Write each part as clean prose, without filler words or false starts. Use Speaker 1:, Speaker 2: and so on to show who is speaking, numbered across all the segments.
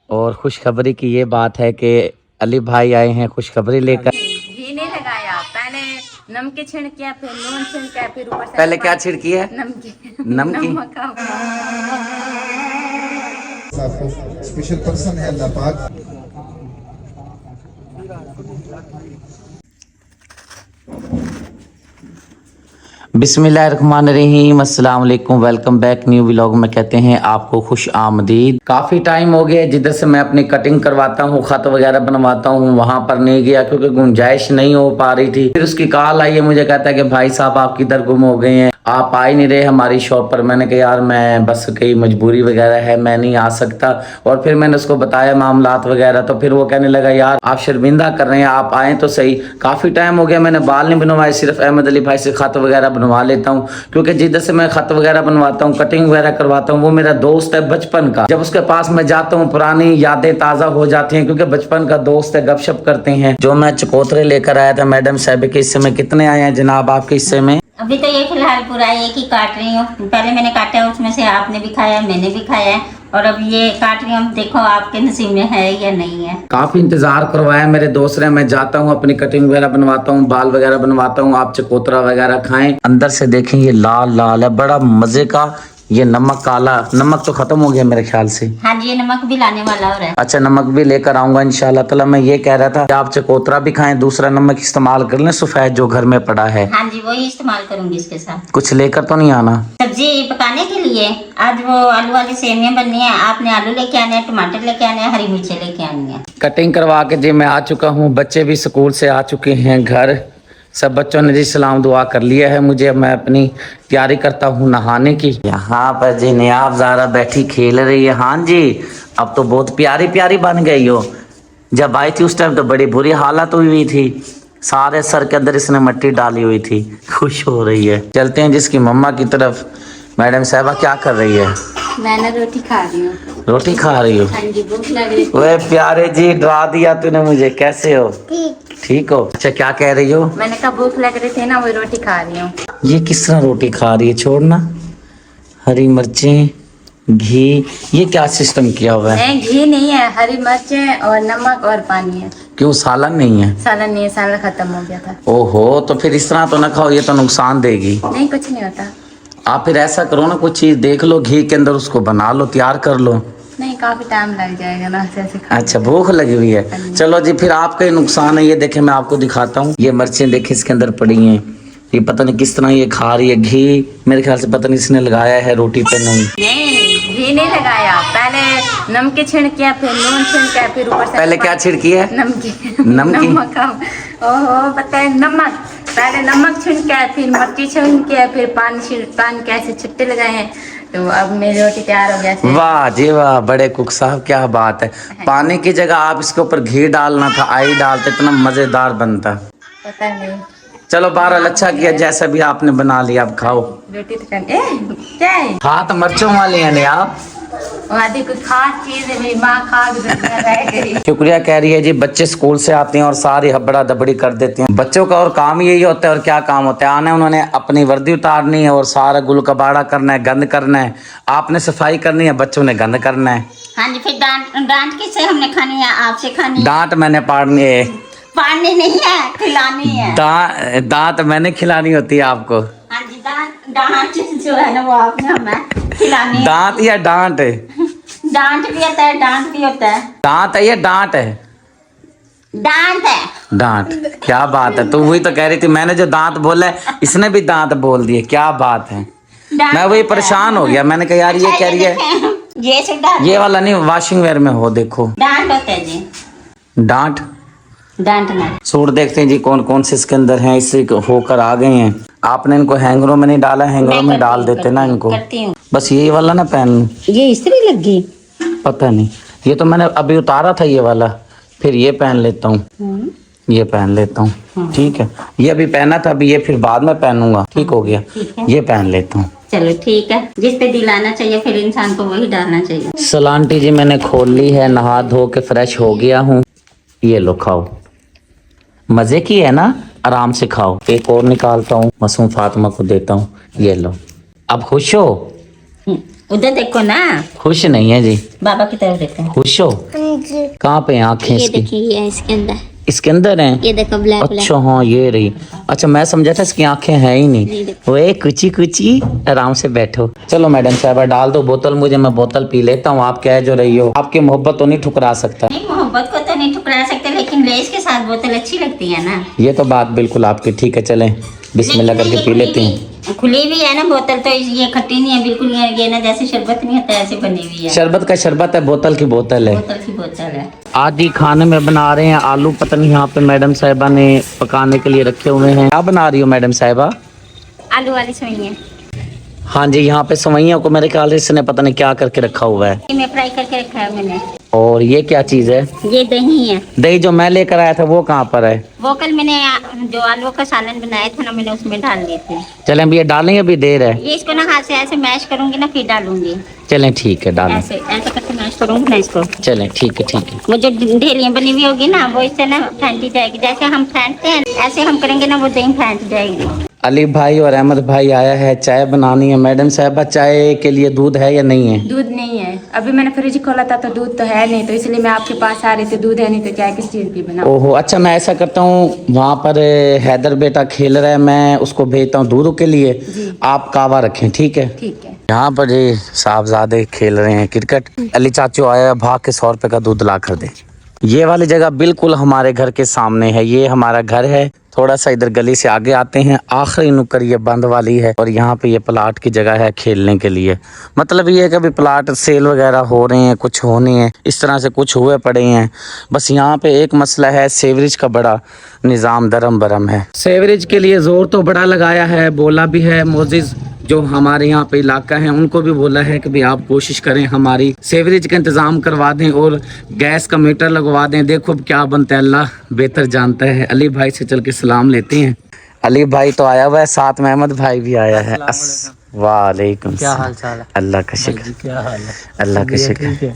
Speaker 1: और खुशखबरी की ये बात है कि अली भाई आए हैं खुशखबरी लेकर।
Speaker 2: घी नहीं लगाया, पहले नमक छिड़किया, फिर नून छिड़का, फिर ऊपर से
Speaker 1: पहले क्या छिड़की है?
Speaker 2: नमक का
Speaker 3: स्पेशल पर्सन है अल्लाह पाक।
Speaker 1: बिस्मिल्लाहिर्रहमानिर्रहीम, अस्सलाम वालेकुम, वेलकम बैक न्यू व्लॉग में कहते हैं आपको खुश आमदीद। काफ़ी टाइम हो गया जिधर से मैं अपनी कटिंग करवाता हूँ, ख़त वगैरह बनवाता हूँ, वहाँ पर नहीं गया क्योंकि गुंजाइश नहीं हो पा रही थी। फिर उसकी कॉल आई है, मुझे कहता है कि भाई साहब आप किधर गुम हो गए हैं, आप आ ही नहीं रहे हमारी शॉप पर। मैंने कहा यार मैं बस कहीं मजबूरी वगैरह है, मैं नहीं आ सकता। और फिर मैंने उसको बताया मामलात वगैरह, तो फिर वो कहने लगा यार आप शर्मिंदा कर रहे हैं, आप आए तो सही। काफ़ी टाइम हो गया मैंने बाल नहीं बनवाए, सिर्फ अहमद अली भाई से ख़त वगैरह बनवा लेता हूँ क्योंकि जिधर से मैं ख़त वगैरह बनवाता हूँ, कटिंग वगैरह करवाता हूँ, वो मेरा दोस्त है बचपन का। जब उसके पास मैं जाता हूँ पुरानी यादें ताज़ा हो जाती हैं क्योंकि बचपन का दोस्त है, गपशप करते हैं। जो मैं चकोतरे लेकर आया था मैडम साहब के हिस्से में कितने आए हैं जनाब आपके हिस्से में?
Speaker 4: अभी तो ये फिलहाल पूरा एक ही काट रही हूँ। पहले मैंने काटा है, उसमें से आपने भी खाया, मैंने भी खाया है, और अब ये काट रही हूँ। देखो आपके नसीब में है या नहीं है।
Speaker 1: काफी इंतजार करवाया मेरे दोस्त ने। मैं जाता हूँ अपनी कटिंग वगैरह बनवाता हूँ, बाल वगैरह बनवाता हूँ, आप चकोतरा वगैरह खाएं। अंदर से देखें ये लाल लाल है, बड़ा मजे का। ये नमक काला, नमक तो खत्म हो गया मेरे ख्याल से।
Speaker 4: हाँ जी, ये नमक भी लाने वाला हो रहा है।
Speaker 1: अच्छा, नमक भी लेकर आऊंगा इंशाल्लाह ताला। मैं ये कह रहा था कि आप चकोतरा भी खाएं, दूसरा नमक इस्तेमाल कर लें सफेद जो घर में पड़ा है।
Speaker 4: हाँ जी, वही इस्तेमाल करूंगी इसके साथ।
Speaker 1: कुछ लेकर तो नहीं आना
Speaker 4: सब्जी पकाने के लिए? आज वो आलू वाली सेवियां बननी है। आपने आलू लेके आने हैं, टमाटर लेके आने हैं, हरी मिर्ची लेके आनी है।
Speaker 1: कटिंग करवा के जी मैं आ चुका हूँ, बच्चे भी स्कूल से आ चुके हैं घर। सब बच्चों ने जी सलाम दुआ कर लिया है मुझे। अब मैं अपनी तैयारी करता हूँ नहाने की। यहाँ पर जी नियाब ज़ारा बैठी खेल रही है। हाँ जी, अब तो बहुत प्यारी प्यारी बन गई हो। जब आई थी उस टाइम तो बड़ी बुरी हालत हुई थी, सारे सर के अंदर इसने मिट्टी डाली हुई थी। खुश हो रही है। चलते हैं जिसकी मम्मा की तरफ। मैडम साहबा क्या कर रही है?
Speaker 2: मैंने रोटी खा रही हूँ।
Speaker 1: रोटी खा रही हो?
Speaker 2: हाँ जी, भूख लग रही।
Speaker 1: वे प्यारे जी, डरा दिया तूने मुझे। कैसे हो? ठीक हो? अच्छा, क्या कह रही हो?
Speaker 2: मैंने कहा भूख लग रही थी ना, वही रोटी खा रही हूँ।
Speaker 1: ये किस तरह रोटी खा रही है? छोड़ना। हरी मिर्चें, घी, ये क्या सिस्टम किया हुआ है?
Speaker 2: नहीं, घी नहीं है, हरी मिर्चें और नमक और पानी है।
Speaker 1: क्यों, सालन नहीं है?
Speaker 2: सालन नहीं है, सालन खत्म हो गया था।
Speaker 1: ओहो, तो फिर इस तरह तो ना खाओ, ये तो नुकसान देगी।
Speaker 2: नहीं, कुछ नहीं होता।
Speaker 1: आप फिर ऐसा करो ना, कुछ चीज देख लो घी के अंदर, उसको बना लो, तैयार कर लो।
Speaker 2: नहीं, काफी टाइम लग जाएगा ना ऐसे खा।
Speaker 1: अच्छा, भूख लगी हुई है। चलो जी, फिर आपका ही नुकसान है। ये देखे मैं आपको दिखाता हूँ, ये मिर्चें देखे इसके अंदर पड़ी हैं। ये पता नहीं किस तरह ये खा रही है। घी मेरे ख्याल से पता नहीं इसने लगाया है रोटी पे। नहीं,
Speaker 2: घी नहीं लगाया, पहले नमक छिड़किया, फिर नून छिड़का, फिर ऊपर से
Speaker 1: पहले क्या छिड़की है?
Speaker 2: नमक का। ओहो, पता है, नमक। पहले नमक छिड़का, फिर मिर्ची छिड़की, फिर पानी कैसे छुट्टे लगाए हैं, तो अब मेरी रोटी तैयार हो गया।
Speaker 1: वाह जी वाह, बड़े कुक साहब, क्या बात है। पानी की जगह आप इसके ऊपर घी डालना था, आई डालते, इतना मजेदार बनता।
Speaker 2: पता नहीं।
Speaker 1: चलो बहरहाल अच्छा किया, जैसा भी आपने बना लिया, अब खाओ।
Speaker 2: रोटी तो क्या है?
Speaker 1: हाथ मिर्चों वाले हैं आप।
Speaker 2: आदि कुछ खास चीज है, मेरी माँ खा के रह गई।
Speaker 1: शुक्रिया कह रही है जी। बच्चे स्कूल से आते हैं और सारी हबड़ा दबड़ी कर देते हैं। बच्चों का और काम यही होता है, और क्या काम होता है। आने उन्होंने अपनी वर्दी उतारनी है और सारा गुल कबाड़ा करना है, गंद करना है। आपने सफाई करनी है, बच्चों ने गंद करना है।
Speaker 4: हाँ जी, फिर डांट किससे हमने खानी है? आपसे खानी है।
Speaker 1: डांट मैंने पाड़नी है।
Speaker 4: पानी नहीं है, खिलानी है।
Speaker 1: दांत मैंने खिलानी होती है आपको।
Speaker 4: हाँ जी, डांट जो है ना वो आपने हमें खिलानी है।
Speaker 1: दांत या डांट?
Speaker 4: डांट भी होता है, डांट भी होता है।
Speaker 1: दांत है या डांट है?
Speaker 4: डांट है।
Speaker 1: डांट, क्या बात है। तू वही तो कह रही थी, मैंने जो दांत बोला है इसने भी दांत बोल दिए। क्या बात है। मैं वही परेशान हो गया। मैंने कहा यार ये कह रही है ये वाला नहीं, वॉशिंग वेयर में हो। देखो
Speaker 4: डांट होता है जी।
Speaker 1: डांट
Speaker 4: डांटना।
Speaker 1: सूट देखते हैं जी कौन कौन से इसके अंदर हैं। इससे होकर आ गए हैं। आपने इनको हैंगरों में नहीं डाला, हैंगरों में डाल देते ना इनको। बस यही वाला ना पहन।
Speaker 4: ये इस्त्री लगी,
Speaker 1: पता नहीं, ये तो मैंने अभी उतारा था ये वाला। फिर ये पहन लेता हूँ, ये पहन लेता हूँ। ठीक है, ये अभी पहना था, अभी ये फिर बाद में पहनूंगा। ठीक हो गया, ये पहन लेता हूँ।
Speaker 4: चलो ठीक है, जिस पे दिल आना चाहिए फिर इंसान को वही डालना चाहिए।
Speaker 1: सलांटी जी मैंने खोल ली है, नहा धो के फ्रेश हो गया हूँ। ये लो खाओ, मजे की है ना, आराम से खाओ। एक और निकालता हूँ, मासूम फातिमा को देता हूँ। ये लो, अब खुश हो?
Speaker 4: उधर देखो ना,
Speaker 1: खुश नहीं है जी,
Speaker 4: बाबा की तरफ देखो।
Speaker 1: खुश हो? कहाँ पे हैं आँखें
Speaker 2: ये
Speaker 1: इसकी?
Speaker 2: देखिए, ये इसके अंदर,
Speaker 1: इसके अंदर हैं?
Speaker 2: ये देखो ब्लैक
Speaker 1: अच्छा हाँ ये रही। अच्छा मैं समझा था इसकी आंखें हैं ही नहीं। वो कुची कुची, आराम से बैठो। चलो मैडम साहबा डाल दो बोतल मुझे, मैं बोतल पी लेता हूँ। आप कह जो रही हो, आपकी मोहब्बत तो नहीं ठुकरा सकता।
Speaker 4: नहीं, मोहब्बत को तो नहीं ठुकरा सकते, लेकिन लेस के साथ बोतल अच्छी लगती है ना।
Speaker 1: ये तो बात बिल्कुल आपकी ठीक है। चलें बिस्मिल्लाह करके पी लेते हैं।
Speaker 4: खुली भी है ना बोतल, तो ये खट्टी नहीं है बिल्कुल। ये ना जैसे शरबत नहीं होता ऐसे बनी हुई है।
Speaker 1: शरबत का शरबत है, बोतल की बोतल है।
Speaker 4: बोतल की बोतल है।
Speaker 1: आदि खाने में बना रहे हैं आलू, पता नहीं यहाँ पे मैडम साहिबा ने पकाने के लिए रखे हुए हैं। क्या बना रही हो मैडम साहिबा?
Speaker 2: आलू वाली सेवइयां।
Speaker 1: हाँ जी, यहाँ पे सेवइयों को मेरे ख्याल से इसने पता नहीं क्या करके रखा हुआ है।
Speaker 4: ये मैं फ्राई करके रखा है मैंने।
Speaker 1: और ये क्या चीज है?
Speaker 4: ये दही है।
Speaker 1: दही जो मैं लेकर आया था वो कहाँ पर है?
Speaker 4: वो कल मैंने जो आलू का सालन बनाया था ना, मैंने उसमें डाल दिए थे।
Speaker 1: चलें अभी ये डालेंगे, अभी देर है।
Speaker 4: ये इसको ना हाथ से ऐसे मैश करूंगी ना, फिर डालूंगी।
Speaker 1: चलें ठीक है डालें।
Speaker 4: ऐसे ऐसे करके मैश करूंगी ना इसको।
Speaker 1: चलें ठीक है ठीक है।
Speaker 4: वो जो ढेलियाँ बनी हुई होगी ना, वो इससे ना फेंटी जाएगी। जैसे हम फेंटते हैं ऐसे हम करेंगे ना, वो दही फेंट जाएगी।
Speaker 1: अली भाई और अहमद भाई आया है, चाय बनानी है। मैडम साहबा चाय के लिए दूध है या नहीं है?
Speaker 2: दूध नहीं है, अभी मैंने फ्रिज खोला था तो दूध तो है नहीं, तो इसलिए मैं आपके पास आ रही थी। दूध है नहीं तो चाय किस चीज की बनाऊं?
Speaker 1: ओहो अच्छा, मैं ऐसा करता हूँ, वहाँ पर हैदर बेटा खेल रहा है, मैं उसको भेजता हूँ दूध के लिए। आप कावा रखें, ठीक है?
Speaker 2: ठीक है।
Speaker 1: यहाँ पर जी साहबजादे खेल रहे हैं क्रिकेट। अली चाचू आया, भाग के 100 रुपए का दूध ला कर दे। ये वाली जगह बिल्कुल हमारे घर के सामने है, ये हमारा घर है। थोड़ा सा इधर गली से आगे आते हैं, आखिरी नुक्कड़ ये बंद वाली है, और यहाँ पे ये प्लाट की जगह है खेलने के लिए। मतलब ये है कि अभी प्लाट सेल वगैरह हो रहे हैं, कुछ होने हैं, इस तरह से कुछ हुए पड़े हैं। बस यहाँ पे एक मसला है, सेवरेज का बड़ा निज़ाम दरम बरम है। सेवरेज के लिए जोर तो बड़ा लगाया है, बोला भी है मोजिज़ जो हमारे यहाँ पे इलाका है, उनको भी बोला है कि भाई आप कोशिश करें हमारी सेवरेज का इंतज़ाम करवा दें और गैस का मीटर लगवा दें। देखो अब क्या बनता है, अल्लाह बेहतर जानता है। अली भाई से चल के सलाम लेते हैं। अली भाई तो आया हुआ है, साथ में अहमद भाई भी आया है। वालेकुम, क्या हाल चाल है? अल्लाह का शुक्र। क्या हाल है? अल्लाह का शुक्र,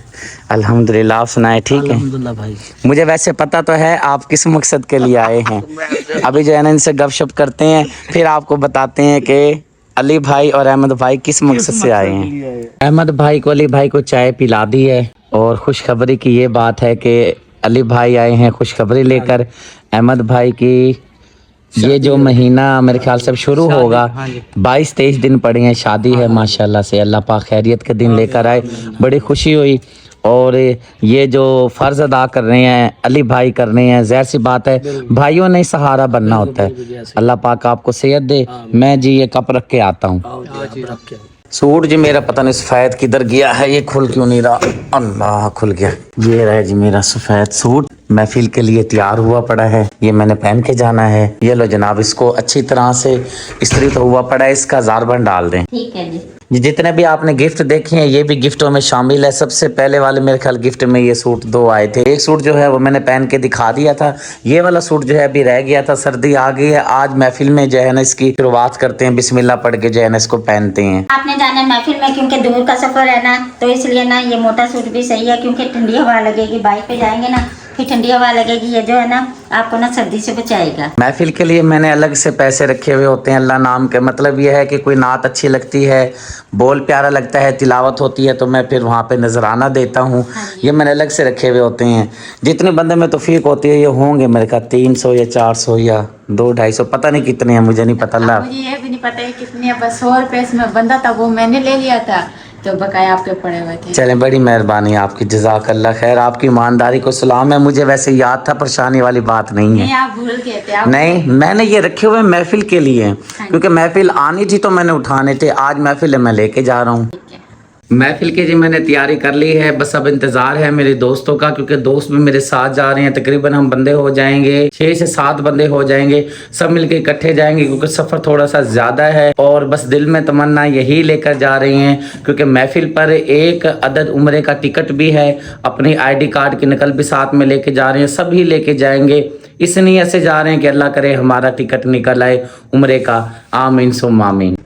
Speaker 1: अल्हम्दुलिल्लाह। आप सुनाए ठीक है? अल्हम्दुलिल्लाह भाई। मुझे वैसे पता तो है आप किस मकसद के लिए आए हैं। अभी जो है ना इनसे गपशप करते हैं, फिर आपको बताते हैं कि अली भाई और अहमद भाई किस मकसद से आए हैं। अहमद भाई को अली भाई को चाय पिला दी है, और खुशखबरी की ये बात है कि अली भाई आए हैं खुशखबरी लेकर। अहमद भाई की ये जो महीना मेरे ख्याल से शुरू होगा, 22-23 दिन पड़े हैं, शादी है माशाल्लाह से। अल्लाह पाक खैरियत के दिन लेकर आए, बड़ी खुशी हुई। और ये जो फ़र्ज़ अदा कर रहे हैं अली भाई कर रहे हैं, ज़ाहिर सी बात है भाइयों ने सहारा बनना होता है। अल्लाह पाक आपको सेहत दे। मैं जी ये कप रख के आता हूँ। सूट जी मेरा पता नहीं सफ़ेद किधर गया है, ये खुल क्यों नहीं रहा? अल्लाह खुल गया। ये रहा जी मेरा सफ़ेद सूट, महफिल के लिए तैयार हुआ पड़ा है, ये मैंने पहन के जाना है। ये लो जनाब, इसको अच्छी तरह से इस्त्री तो हुआ पड़ा है, इसका ज़ारबन डाल दें।
Speaker 4: ठीक है जी।
Speaker 1: जितने भी आपने गिफ्ट देखे हैं ये भी गिफ्टों में शामिल है। सबसे पहले वाले मेरे ख्याल गिफ्ट में ये सूट 2 आए थे। एक सूट जो है वो मैंने पहन के दिखा दिया था, ये वाला सूट जो है अभी रह गया था, सर्दी आ गई है। आज महफिल में जो है ना इसकी शुरुआत करते हैं, बिस्मिल्लाह पढ़ के जो है ना इसको पहनते हैं।
Speaker 4: आपने जाना है महफिल में, क्योंकि दूर का सफर है ना, तो इसलिए ना ये मोटा सूट भी सही है, क्योंकि ठंडी हवा लगेगी। बाइक पे जाएंगे ना, फिर ठंडी हवा लगेगी, ये जो है ना आपको ना सर्दी से बचाएगा।
Speaker 1: महफिल के लिए मैंने अलग से पैसे रखे हुए होते हैं अल्लाह नाम के। मतलब ये है कि कोई नात अच्छी लगती है, बोल प्यारा लगता है, तिलावत होती है, तो मैं फिर वहाँ पे नजराना देता हूँ। ये मैंने अलग से रखे हुए होते हैं। जितने बंदे में तौफीक होती है ये होंगे मेरे ख्याल 300 या 400 या 200-250, पता नहीं कितने हैं, मुझे नहीं पता। अल्लाह
Speaker 2: मुझे ये भी नहीं पता है कितने है, बस 100 रुपये इसमें बंदा था, वो मैंने ले लिया था, तो बकाया आपके पड़े हुए थे।
Speaker 1: चलें, बड़ी मेहरबानी आपकी, जज़ाकल्लाह खैर। आपकी ईमानदारी को सलाम है। मुझे वैसे याद था, परेशानी वाली बात नहीं है।
Speaker 2: नहीं आप भूल गए थे। आप
Speaker 1: नहीं, मैंने ये रखे हुए महफिल के लिए, क्योंकि महफिल आनी थी तो मैंने उठाने थे। आज महफिल है, मैं लेके जा रहा हूँ। महफिल की जी मैंने तैयारी कर ली है, बस अब इंतज़ार है मेरे दोस्तों का, क्योंकि दोस्त भी मेरे साथ जा रहे हैं। तकरीबन हम बंदे हो जाएंगे 6 से 7 बंदे हो जाएंगे, सब मिलके इकट्ठे जाएंगे, क्योंकि सफ़र थोड़ा सा ज़्यादा है। और बस दिल में तमन्ना यही लेकर जा रहे हैं, क्योंकि महफिल पर एक अदद उम्रे का टिकट भी है, अपनी ID कार्ड की नकल भी साथ में लेके जा रहे हैं, सभी लेके जाएंगे। इस नीयत से जा रहे हैं कि अल्लाह करे हमारा टिकट निकल आए उम्रे का। आमीन सुम्मा आमीन।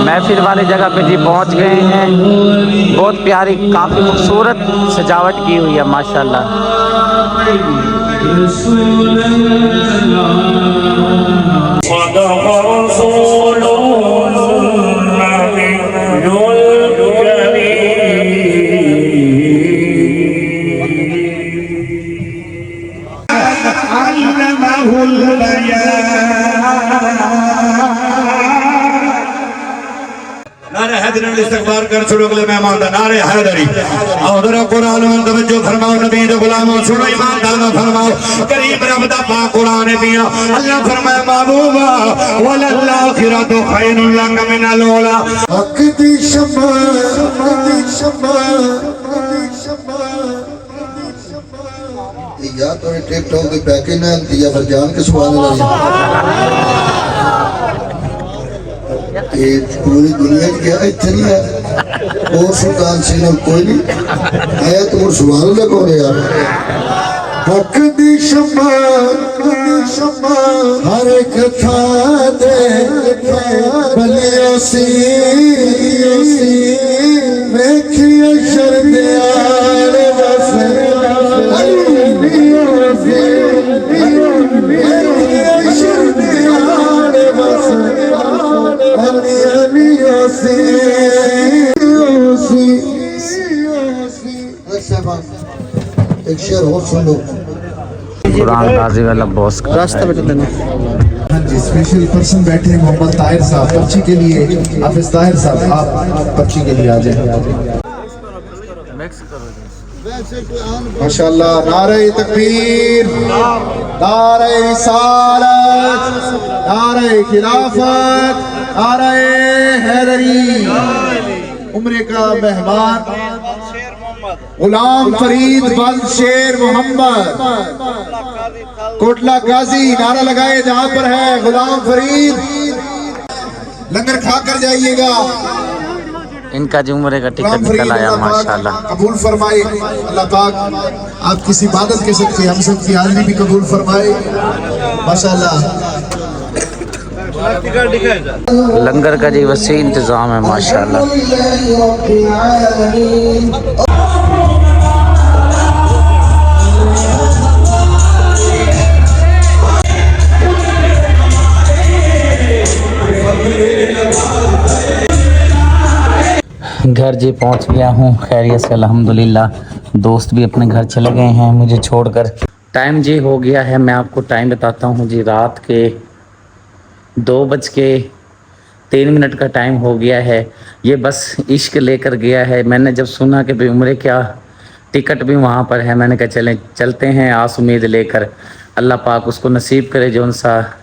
Speaker 1: महफिल वाली जगह पे जी पहुंच गए हैं। बहुत प्यारी, काफ़ी खूबसूरत सजावट की हुई है माशाल्लाह।
Speaker 5: नारे हैदरी इस्तकबार कर छोड़ो अगले मेहमान दा नारे हैदरी और कुरान में तवज्जो फरमाओ नबी दे गुलामों सुनो ईमान दाना फरमाओ करीब रब दा पाक कुरान दिया अल्लाह फरमाए महबूबा वलल्लाखिरतु खैरुल लक मिनल ऊला
Speaker 3: हक दी शमा या तो टिकटॉक दे पैकेज ना दिया पर जान के सुभान अल्लाह ये पूरी दुनिया की क्या इतनी है और सुल्तान सिंह कोई नहीं आया तो सुभान अल्लाह कौन है यार हक दी शमा हर एक था दे भलियो सी देखिए शर्दियाल बसे एक शेर और सुन लो
Speaker 1: कुरान गाजी वाला बॉस का रास्ता
Speaker 3: हाँ जी स्पेशल पर्सन बैठे हैं मोहम्मद ताहिर साहब पर्ची के लिए हाफिज ताहिर साहब आप पर्ची के लिए आ जाए माशाल्लाह नारे तकबीर नारे रिसालत नारे खिलाफत नारे हैदरी उम्रे का मेहमान गुलाम फरीद बंद शेर मोहम्मद कोटला गाजी नारा लगाए जहां पर है गुलाम फरीद लंगर खा कर जाइएगा
Speaker 1: इनका जो उम्र का टिकट निकल आया माशाल्लाह
Speaker 3: कबूल फरमाए अल्लाह पाक आप किसी इबादत के सकते हम सबकी हाजिरी भी कबूल फरमाए माशाल्लाह
Speaker 1: लंगर का जी वसी इंतजाम है माशाल्लाह। घर जी पहुंच गया हूँ खैरियत से अल्हम्दुलिल्लाह। दोस्त भी अपने घर चले गए हैं मुझे छोड़कर। टाइम जी हो गया है, मैं आपको टाइम बताता हूँ जी, रात के 2:03 का टाइम हो गया है। ये बस इश्क लेकर गया है। मैंने जब सुना कि भाई उम्रे क्या टिकट भी वहाँ पर है, मैंने कहा चलते हैं आस उम्मीद लेकर। अल्लाह पाक उसको नसीब करे जो सा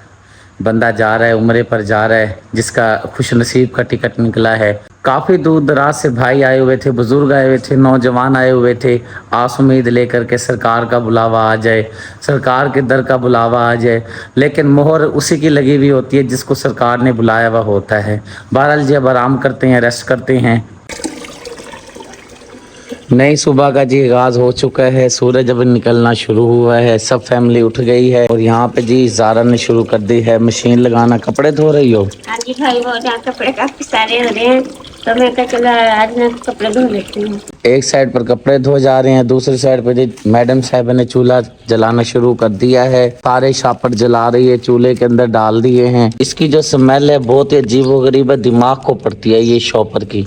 Speaker 1: बंदा जा रहा है उम्रे पर जा रहा है, जिसका खुश नसीब का टिकट निकला है। काफ़ी दूर दराज से भाई आए हुए थे, बुज़ुर्ग आए हुए थे, नौजवान आए हुए थे आस उम्मीद लेकर के सरकार का बुलावा आ जाए, सरकार के दर का बुलावा आ जाए। लेकिन मोहर उसी की लगी हुई होती है जिसको सरकार ने बुलाया हुआ होता है। बहरहाल जी अब आराम करते हैं, रेस्ट करते हैं। नई सुबह का जी आगाज़ हो चुका है, सूरज अब निकलना शुरू हुआ है, सब फैमिली उठ गई है। और यहाँ पे जी ज़ारा ने शुरू कर दी है मशीन लगाना। कपड़े धो रही हो?
Speaker 4: हाँ जी भाई, वो कपड़े काफी सारे हो रहे हैं तो मैं क्या चला आज मैं कपड़े धो लेती हूँ।
Speaker 1: एक साइड पर कपड़े धो जा रहे हैं, दूसरी साइड पर जी मैडम साहब ने चूल्हा जलाना शुरू कर दिया है। सारे शापर जला रही है, चूल्हे के अंदर डाल दिए हैं। इसकी जो स्मेल है बहुत ही अजीबोगरीब है, दिमाग को पड़ती है ये शॉपर की,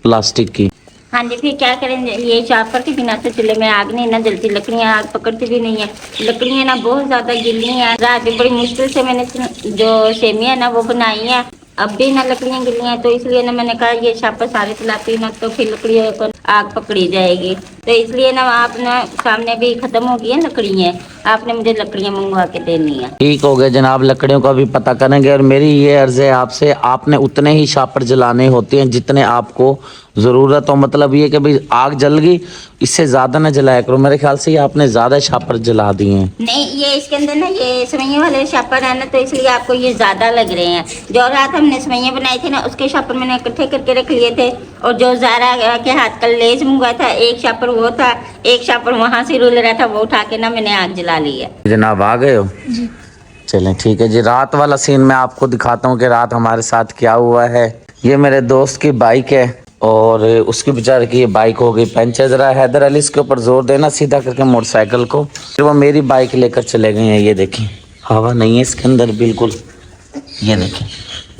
Speaker 1: प्लास्टिक की।
Speaker 4: हाँ जी, फिर क्या करेंगे, ये शॉपर के बिना तो चूल्हे में आग नहीं ना जलती, लकड़ियाँ आग पकड़ती भी नहीं है। लकड़ियाँ ना बहुत ज़्यादा गिली हैं। रात में बड़ी मुश्किल से मैंने जो सेमिया ना वो बनाई है, अब भी ना लकड़ियाँ गिली हैं, तो इसलिए ना मैंने कहा ये शॉपर सारे चलाती ना तो फिर लकड़ियों को आग पकड़ी जाएगी। तो इसलिए ना आप ना सामने भी ख़त्म हो गई है लकड़ियाँ, आपने मुझे लकड़ियाँ मंगवा के देनी है।
Speaker 1: ठीक हो गया जनाब, लकड़ियों का भी पता करेंगे। और मेरी ये अर्ज़ है आपसे, आपने उतने ही शापर जलाने होते हैं जितने आपको ज़रूरत हो। मतलब ये कि भाई आग जल गई, इससे ज़्यादा ना जलाया करो। मेरे ख्याल से ये आपने ज़्यादा शापर जला दिए हैं।
Speaker 4: नहीं, ये इसके अंदर ना ये सेवइयाँ वाले शापर है ना, तो इसलिए आपको ये ज़्यादा लग रहे हैं। जो रात हमने सेवइयाँ बनाई थी ना, उसके शापर मैंने इकट्ठे करके रख लिए थे। और जो ज़ारा के हाथ का लेस मंगवाया था, एक शापर वो था, एक शापर वहाँ से रूल रहा था, वो उठा के ना मैंने आग जला ली है।
Speaker 1: जनाब आ गए हो? चलें ठीक है जी। रात वाला सीन मैं आपको दिखाता हूँ कि रात हमारे साथ क्या हुआ है। ये मेरे दोस्त की बाइक है, और उसकी बेचारे की ये बाइक हो गई पंचर। जरा हैदर अली इसके ऊपर जोर देना सीधा करके मोटरसाइकिल को। फिर वो मेरी बाइक लेकर चले गए हैं। ये देखें हवा नहीं है इसके अंदर बिल्कुल, ये देखें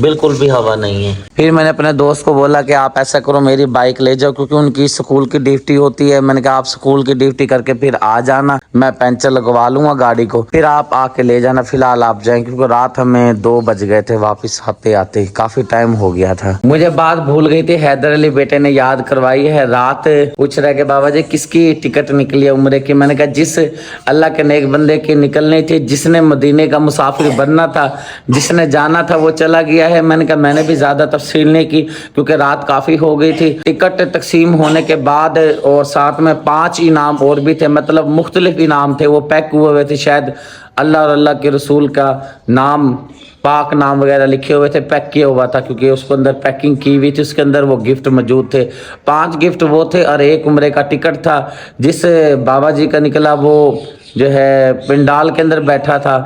Speaker 1: बिल्कुल भी हवा नहीं है। फिर मैंने अपने दोस्त को बोला कि आप ऐसा करो मेरी बाइक ले जाओ, क्योंकि उनकी स्कूल की ड्यूटी होती है। मैंने कहा आप स्कूल की ड्यूटी करके फिर आ जाना, मैं पंचर लगवा लूंगा गाड़ी को, फिर आप आके ले जाना। फिलहाल आप जाएं, क्योंकि रात हमें 2 बज गए थे वापस आते आते, काफी टाइम हो गया था। मुझे बात भूल गई थी, हैदर अली बेटे ने याद करवाई है। रात पूछ रहे कि बाबा जी किसकी टिकट निकली है उम्रे की। मैंने कहा जिस अल्लाह के नेक बंदे की निकलनी थी, जिसने मदीने का मुसाफिर बनना था, जिसने जाना था वो चला गया है। मैंने कहा मैंने भी ज्यादा तफसील नहीं की क्योंकि रात काफी हो गई थी। टिकट तकसीम होने के बाद और साथ में 5 इनाम और भी थे, मतलब मुख्तलिफ इनाम थे, वो पैक हुए थे। शायद अल्लाह और अल्लाह के रसूल का नाम, पाक नाम वगैरह लिखे हुए थे, पैक किया हुआ था, क्योंकि उसके अंदर पैकिंग की हुई थी। उसके अंदर वो गिफ्ट मौजूद थे, 5 गिफ्ट वो थे और 1 उम्रे का टिकट था। जिस बाबा जी का निकला वो जो है पिंडाल के अंदर बैठा था,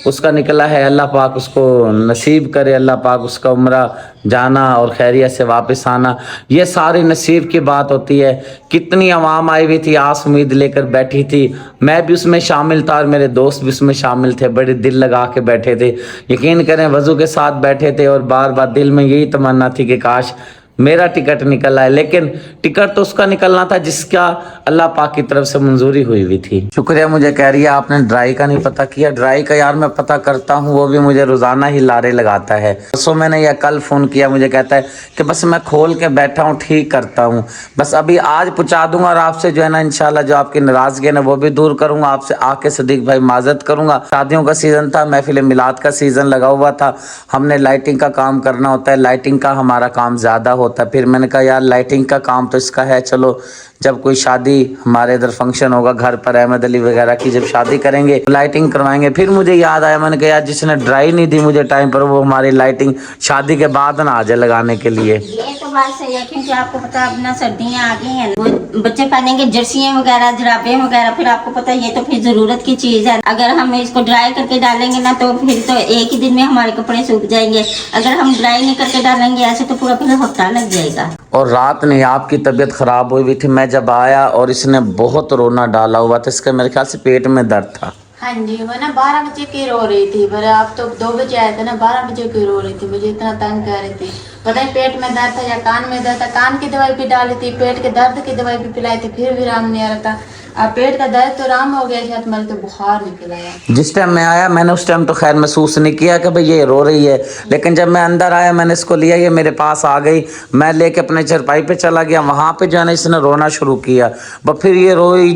Speaker 1: उसका निकला है। अल्लाह पाक उसको नसीब करे, अल्लाह पाक उसका उम्रा जाना और खैरियत से वापस आना। ये सारी नसीब की बात होती है। कितनी आवाम आई हुई थी, आस उम्मीद लेकर बैठी थी, मैं भी उसमें शामिल था और मेरे दोस्त भी उसमें शामिल थे। बड़े दिल लगा के बैठे थे, यकीन करें वजू के साथ बैठे थे और बार बार दिल में यही तमन्ना थी कि काश मेरा टिकट निकला है। लेकिन टिकट तो उसका निकलना था जिसका अल्लाह पाक की तरफ से मंजूरी हुई हुई थी। शुक्रिया। मुझे कह रही है आपने ड्राई का नहीं पता किया। ड्राई का यार मैं पता करता हूँ, वो भी मुझे रोजाना ही लारे लगाता है। परसों मैंने या कल फोन किया, मुझे कहता है कि बस मैं खोल के बैठा हूँ, ठीक करता हूँ, बस अभी आज पहुँचा दूंगा और आपसे जो है ना इंशाल्लाह जो आपकी नाराजगी है ना वो भी दूर करूंगा। आपसे आके सदीक भाई माजरत करूंगा। शादियों का सीजन था, महफिल मिलाद का सीजन लगा हुआ था, हमने लाइटिंग का काम करना होता है, लाइटिंग का हमारा काम ज्यादा होता है। फिर मैंने कहा यार लाइटिंग का काम तो इसका है, चलो जब कोई शादी हमारे इधर फंक्शन होगा घर पर, अहमद अली वगैरह की जब शादी करेंगे तो लाइटिंग करवाएंगे। फिर मुझे याद आया, मैंने कहा यार जिसने ड्राई नहीं दी मुझे टाइम पर, वो हमारी लाइटिंग शादी के बाद ना आ जाए लगाने के लिए।
Speaker 4: ये तो बात सही है, क्योंकि आपको पता है अब ना सर्दियाँ आ गई हैं, वो बच्चे पहनेंगे जर्सियाँ वगैरह, जुराबे वगैरह, फिर आपको पता है ये तो फिर जरूरत की चीज़ है। अगर हम इसको ड्राई करके डालेंगे ना तो फिर तो एक ही दिन में हमारे कपड़े सूख जाएंगे। अगर हम ड्राई नहीं करके डालेंगे ऐसे तो पूरा फिर हफ्ता लग जाएगा।
Speaker 1: और रात नहीं, आपकी तबीयत खराब हुई थी, मैं जब आया और इसने बहुत रोना डाला हुआ था, इसका मेरे ख्याल से पेट में दर्द था।
Speaker 2: हाँ जी, वो ना 12 बजे की रो रही थी, पर आप तो 2 बजे आए थे ना, 12 बजे की रो रही थी, मुझे इतना तंग कर रही थी। पता नहीं पेट में दर्द था या कान में दर्द था, कान की दवाई भी डाली थी, पेट के दर्द की दवाई भी पिलाई थी, फिर भी आराम नहीं आ रहा था। अब पेट का दर्द तो आराम हो गया, शायद मेरे तो बुखार निकल आया।
Speaker 1: जिस टाइम मैं आया मैंने उस टाइम तो खैर महसूस नहीं किया कि भाई ये रो रही है, लेकिन जब मैं अंदर आया मैंने इसको लिया, ये मेरे पास आ गई, मैं लेके अपने चरपाई पे चला गया, वहाँ पे जो है ना इसने रोना शुरू किया। बस फिर ये रोई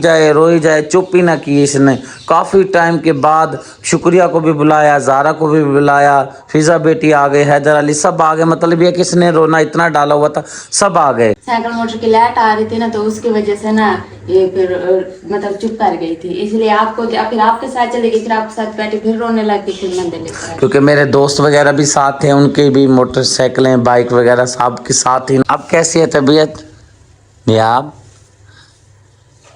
Speaker 1: जाए, चुप ही ना की इसने। काफ़ी टाइम के बाद शुक्रिया को भी बुलाया, ज़ारा को भी बुलाया, फिजा बेटी आ गई, हैदर अली सब आ गए। मतलब ये किसने रोना इतना डाला हुआ था, सब आ गए।
Speaker 2: साइकिल मोटर की लाइट आ रही थी ना, तो उसकी वजह से ना ये फिर मतलब चुप कर गई थी, इसलिए आपको फिर आपके साथ चली गई, फिर आपके साथ बैठी, फिर रोने लगी, फिर मंदिर लेकर।
Speaker 1: क्योंकि मेरे दोस्त वगैरह भी साथ थे, उनके भी मोटरसाइकिलें बाइक वगैरह सब के साथ ही। अब कैसी है तबीयत याब?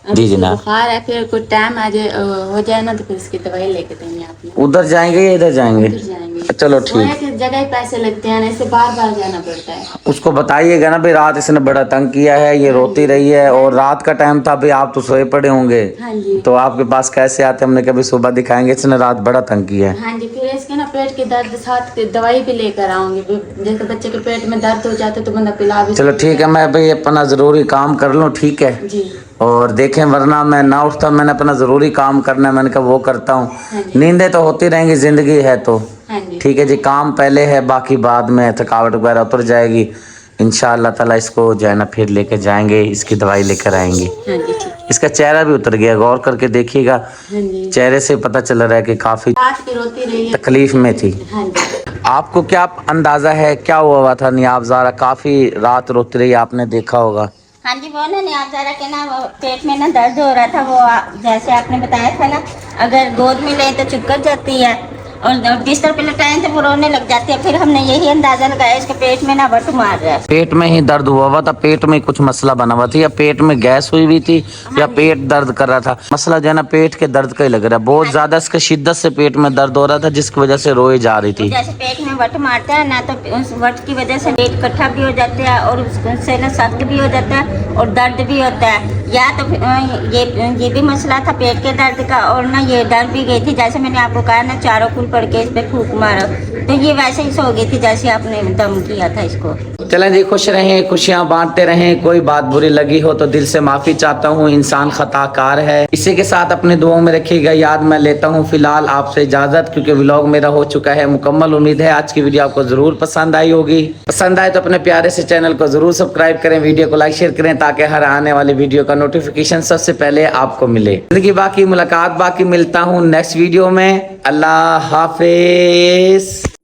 Speaker 1: जी जनाब।
Speaker 2: बुखार है, फिर कुछ टाइम आ जाए हो जाए ना तो फिर इसकी दवाई लेके देंगे आपने।
Speaker 1: उधर जाएंगे या इधर जाएंगे?
Speaker 2: उधर जाएंगे।
Speaker 1: चलो ठीक।
Speaker 2: एक जगह ही पैसे लगते हैं ना, इससे बार बार जाना पड़ता है।
Speaker 1: उसको बताइएगा ना भाई रात इसने बड़ा तंग किया है, ये रोती रही है और रात का टाइम था, भाई आप तो सोए पड़े होंगे,
Speaker 2: हाँ जी।
Speaker 1: तो आपके पास कैसे आते? हमने कभी सुबह दिखाएंगे, इसने रात बड़ा तंग किया है।
Speaker 2: हाँ जी, फिर इसके ना पेट के दर्द साथ दवाई भी लेकर आऊंगी, जैसे बच्चे के पेट में दर्द हो जाते तो बंदा पिला भी।
Speaker 1: चलो ठीक है, मैं भाई अपना ज़रूरी काम कर लूँ, ठीक है
Speaker 2: जी।
Speaker 1: और देखें वरना मैं ना उठता, मैंने अपना ज़रूरी काम करना है, मैंने कहा वो करता हूँ। नींदें तो होती रहेंगी, ज़िंदगी है तो ठीक है जी। काम पहले है, बाकी बाद में थकावट वगैरह उतर जाएगी। इंशाअल्लाह ताला इसको जो है ना फिर लेके जाएंगे, इसकी दवाई लेकर आएंगे।
Speaker 2: हाँ जी, ठीक।
Speaker 1: इसका चेहरा भी उतर गया, गौर करके देखिएगा,
Speaker 2: हाँ जी।
Speaker 1: चेहरे से पता चल रहा है कि काफ़ी
Speaker 2: रात की रोती रही है,
Speaker 1: तकलीफ में थी।
Speaker 2: हाँ जी।
Speaker 1: आपको क्या अंदाज़ा है क्या हुआ था? नियाब ज़ारा काफ़ी रात रोती रही, आपने देखा होगा।
Speaker 4: हाँ जी, वो ना नियाब ज़ारा के ना वो पेट में ना दर्द हो रहा था, वो जैसे आपने बताया था ना, अगर गोद में ले तो चुप कर जाती है और बिस्तर पे लटाए तो वो रोने लग जाती है। फिर हमने यही अंदाजा लगाया इसके पेट में ना वट मार रहा है।
Speaker 1: पेट में ही दर्द हुआ था, पेट में कुछ मसला बना हुआ था, या पेट में गैस हुई हुई थी, या पेट दर्द कर रहा था। मसला जो है ना पेट के दर्द का ही लग रहा है, बहुत ज्यादा इसके शिद्दत से पेट में दर्द हो रहा था, जिसकी वजह से रोई जा रही थी।
Speaker 4: जैसे पेट में वट मारता है ना, तो उस वट की वजह से पेट इकट्ठा भी हो जाता है और उससे ना सख्त भी हो जाता है और दर्द भी होता है। या तो ये भी मसला था पेट के दर्द का, और ना ये डर भी गई थी, जैसे मैंने आपको कहा ना चारों फूल पड़ के इस पे फूंक मारो, तो ये वैसे ही सो गई थी जैसे आपने दम किया था इसको।
Speaker 1: चलें जी, खुश रहें, खुशियां बांटते रहें। कोई बात बुरी लगी हो तो दिल से माफी चाहता हूँ, इंसान खताकार है। इसी के साथ अपने दुआओं में रखिएगा याद। मैं लेता हूँ फिलहाल आपसे इजाजत, क्योंकि व्लॉग मेरा हो चुका है मुकम्मल। उम्मीद है आज की वीडियो आपको जरूर पसंद आई होगी। पसंद आए तो अपने प्यारे से चैनल को जरूर सब्सक्राइब करें, वीडियो को लाइक शेयर करें, ताकि हर आने वाली वीडियो का नोटिफिकेशन सबसे पहले आपको मिले। जिंदगी बाकी, मुलाकात बाकी। मिलता हूँ नेक्स्ट वीडियो में। अल्लाह हाफिज।